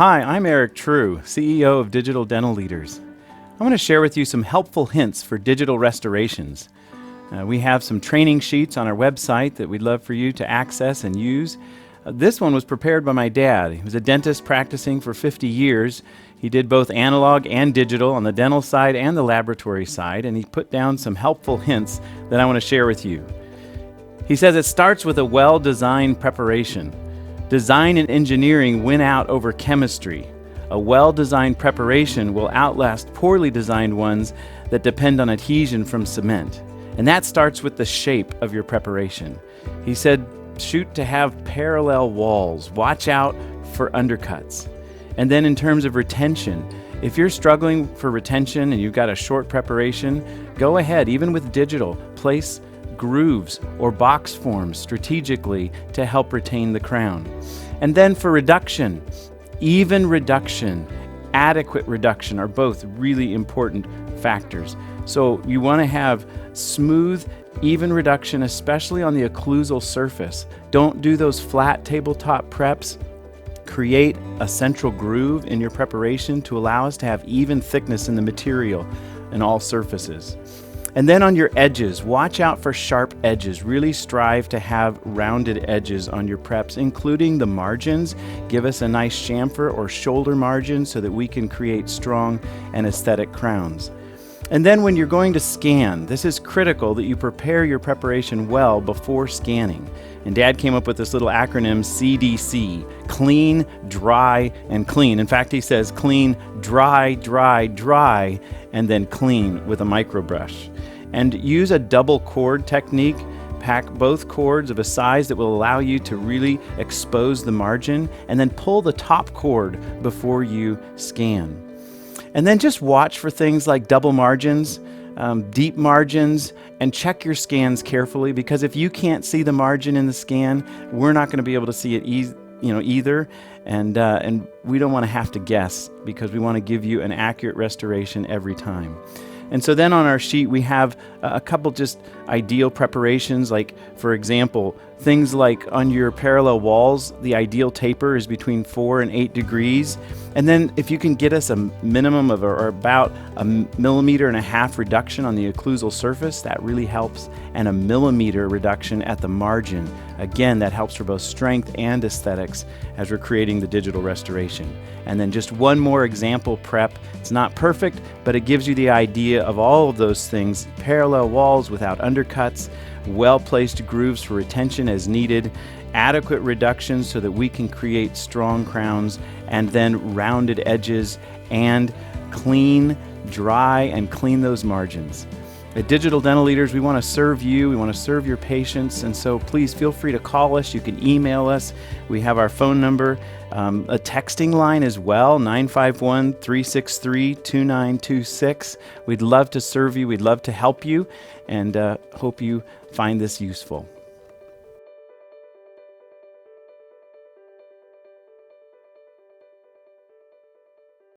Hi, I'm Eric True, CEO of Digital Dental Leaders. I want to share with you some helpful hints for digital restorations. We have some training sheets on our website that we'd love for you to access and use. This one was prepared by my dad. He was a dentist practicing for 50 years. He did both analog and digital on the dental side and the laboratory side, and he put down some helpful hints that I want to share with you. He says it starts with a well-designed preparation. Design and engineering win out over chemistry. A well-designed preparation will outlast poorly designed ones that depend on adhesion from cement. And that starts with the shape of your preparation. He said, shoot to have parallel walls. Watch out for undercuts. And then in terms of retention, if you're struggling for retention and you've got a short preparation, go ahead, even with digital, place grooves or box forms strategically to help retain the crown. And then for reduction, even reduction, adequate reduction are both really important factors. So you want to have smooth, even reduction, especially on the occlusal surface. Don't do those flat tabletop preps. Create a central groove in your preparation to allow us to have even thickness in the material in all surfaces. And then on your edges, watch out for sharp edges. Really strive to have rounded edges on your preps, including the margins. Give us a nice chamfer or shoulder margin so that we can create strong and aesthetic crowns. And then when you're going to scan, this is critical that you prepare your preparation well before scanning. And Dad came up with this little acronym CDC, clean, dry, and clean. In fact, he says clean, dry, dry, dry, and then clean with a microbrush. And use a double cord technique. Pack both cords of a size that will allow you to really expose the margin, and then pull the top cord before you scan. And then just watch for things like double margins, deep margins, and check your scans carefully, because if you can't see the margin in the scan, we're not going to be able to see it either. And we don't want to have to guess, because we want to give you an accurate restoration every time. And so then on our sheet, we have a couple just ideal preparations, like, for example, things like on your parallel walls, the ideal taper is between 4 and 8 degrees. And then if you can get us a minimum of or about 1.5 millimeter reduction on the occlusal surface, that really helps, and 1 millimeter reduction at the margin. Again, that helps for both strength and aesthetics as we're creating the digital restoration. And then just one more example prep. It's not perfect, but it gives you the idea of all of those things: parallel walls without undercuts, well-placed grooves for retention as needed, adequate reductions so that we can create strong crowns, and then rounded edges, and clean, dry, and clean those margins. At Digital Dental Leaders, we want to serve you, we want to serve your patients, and so please feel free to call us. You can email us. We have our phone number, a texting line as well, 951-363-2926. We'd love to serve you, we'd love to help you, and hope you find this useful.